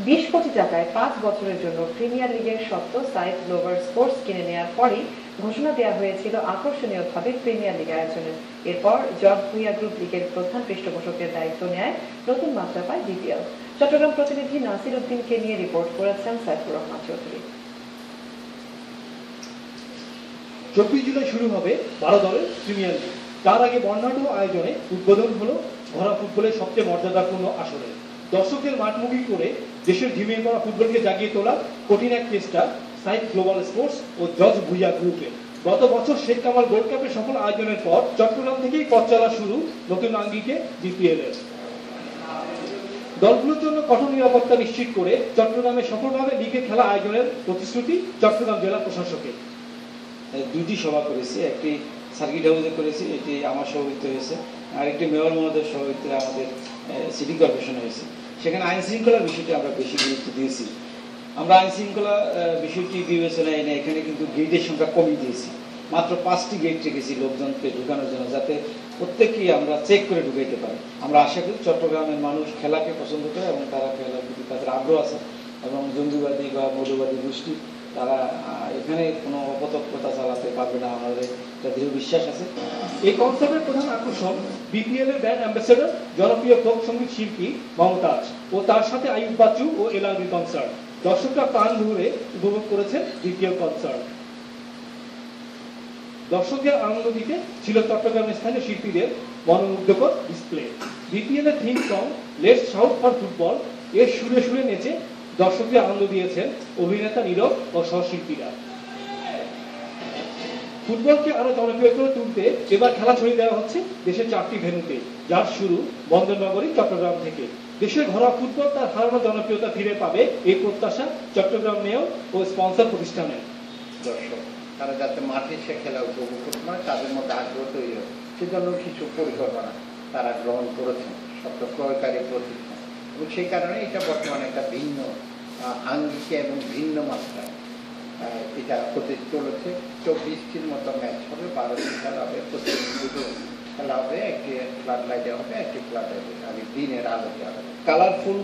20 কোটি টাকায় 5 বছরের জন্য প্রিমিয়ার লিগের স্বত্ব সাইড গ্লোবাল স্পোর্টস কিনে নেওয়ার পরই ঘোষণা দেওয়া হয়েছিল আকর্ষণীয়ভাবে প্রিমিয়ার লিগ আয়োজনের। এরপর জর্জ ভুঁইয়া গ্রুপ লিগের প্রধান পৃষ্ঠপোষকের দায়িত্ব নেয় নতুন মাত্রা পায় বিপিএল। চট্টগ্রাম প্রতিনিধি নাসির উদ্দিনকে নিয়ে রিপোর্ট করেছেন সাইফুর রহমান চৌধুরী। 24 জুলাই শুরু হবে 12 দলের প্রিমিয়ার লিগ। তার আগে বর্ণাঢ্য আয়োজনে উদ্বোধন হলো ঘোড়া ফুটবলের সবচেয়ে মর্যাদাপূর্ণ আসরে। দর্শকদের মাঠমুখী করে দেশের ঝিমিয়ে পড়া ফুটবলকে জাগিয়ে তোলা কঠিন এক চেষ্টা সাইড গ্লোবাল স্পোর্টস ও জর্জ ভুঁইয়া গ্রুপের। গত বছর শেখ কামাল গোল্ড কাপের সফল আয়োজনের পর চট্টগ্রাম থেকেই পথ চলা শুরু নতুন আঙ্গিকে বিপিএল এর। দলগুলোর জন্য কঠোর নিরাপত্তা নিশ্চিত করে চট্টগ্রামে সফলভাবে লিগে খেলা আয়োজনের প্রতিশ্রুতি চট্টগ্রাম জেলা প্রশাসকের। দুইটি সভা করেছি, একটি সার্কিট হাউসে করেছি, এটি আমার সভাপতিত্বে হয়েছে, আর একটি মেয়র মহোদয়ের সভাপতিত্বে আমাদের সিটি কর্পোরেশনে হয়েছে। সেখানে আইন শৃঙ্খলার বিষয়টি আমরা বেশি গুরুত্ব দিয়েছি। আমরা আইন শৃঙ্খলা বিষয়টি বিবেচনায় এনে এখানে কিন্তু গেটের সংখ্যা কমিয়ে দিয়েছি। মাত্র 5টি গেট রেখেছি লোকজনকে ঢুকানোর জন্য, যাতে প্রত্যেককেই আমরা চেক করে ঢুকাইতে পারি। আমরা আশা করি চট্টগ্রামের মানুষ খেলাকে পছন্দ করে এবং তারা খেলার প্রতি তাদের আগ্রহ আছে, এবং জঙ্গিবাদী বা মৌলবাদী গোষ্ঠী তারা এখানে কোনো অপতৎপরতা চালাতে পারবে না, আমাদের একটা দৃঢ় বিশ্বাস আছে। এই কনসার্টের প্রধান আকর্ষণ বিপিএল এর ব্র্যান্ড অ্যাম্বাসেডর জনপ্রিয় ফোক সঙ্গীত শিল্পী মমতাজ ও তার সাথে আইয়ুব বাচ্চু ও এলআরবি কনসার্ট। দর্শকরা প্রাণ ভরে উপভোগ করেছেন বিপিএল কনসার্ট। দর্শকদের আনন্দ দিতে ছিল চট্টগ্রামের স্থানীয় শিল্পীদের মনোমুগ্ধকর ডিসপ্লে। বিপিএল এর theme song let's shout for football এর সুরে সুরে নেচে দর্শকদের আনন্দ দিয়েছেন অভিনেতা নীরব ও সহশিল্পীরা। ফুটবলকে আরো জনপ্রিয় করে তুলতে এবার খেলা ছড়িয়ে দেওয়া হচ্ছে দেশের 4টি ভেন্যুতে, যার শুরু বন্দরনগরী চট্টগ্রাম থেকে। দেশের ঘরোয়া ফুটবল তার হারানো জনপ্রিয়তা ফিরে পাবে এই প্রত্যাশা চট্টগ্রাম মেয়র ও স্পন্সর প্রতিষ্ঠানের। দর্শক তারা যাতে মাঠে সে খেলা উপভোগ করতে পারে, তাদের মধ্যে আগ্রহ তৈরি হয়, সেজন্য কিছু পরিকল্পনা তারা গ্রহণ করেছেন সত্য ক্রয়কারী প্রতিষ্ঠান, এবং সেই কারণে এটা বর্তমানে একটা ভিন্ন আঙ্গিকে এবং ভিন্ন মাত্রায় এটা হতে চলেছে। 24টির মতো ম্যাচ হবে, 12টি খেলা হবে, প্রতিদিন খেলা হবে, একটি ফ্লাড লাইটে হবে, একটি ফ্লাড লাইটে হবে, দিনের আলোতে হবে। কালারফুল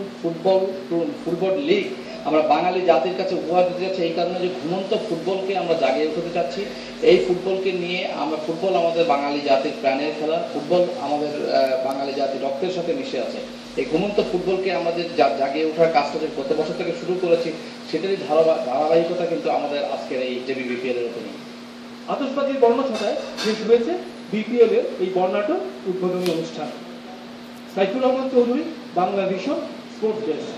ফুটবল লিগ আমরা বাঙালি জাতির কাছে উপহার দিতে যাচ্ছি, এই কারণে যে ঘুমন্ত ফুটবলকে আমরা জাগিয়ে উঠতে চাচ্ছি। এই ফুটবলকে নিয়ে আমরা, ফুটবল আমাদের বাঙালি জাতির প্রাণের খেলা, ফুটবল আমাদের বাঙালি জাতির রক্তের সাথে মিশে আছে। এই ঘুমন্ত ফুটবলকে আমাদের জাগিয়ে ওঠার কাজটা যে গত বছর থেকে শুরু করেছি, সেটারই ধারাবাহিকতা কিন্তু আমাদের আজকের এই বিপিএল এর ওপেনিং। আতশবাজির বর্ণ ছটায় শেষ হয়েছে বিপিএল এর এই বর্ণাঢ্য উদ্বোধনী অনুষ্ঠান। Saifur Rahman Chowdhury, Bangla vision, sports desk.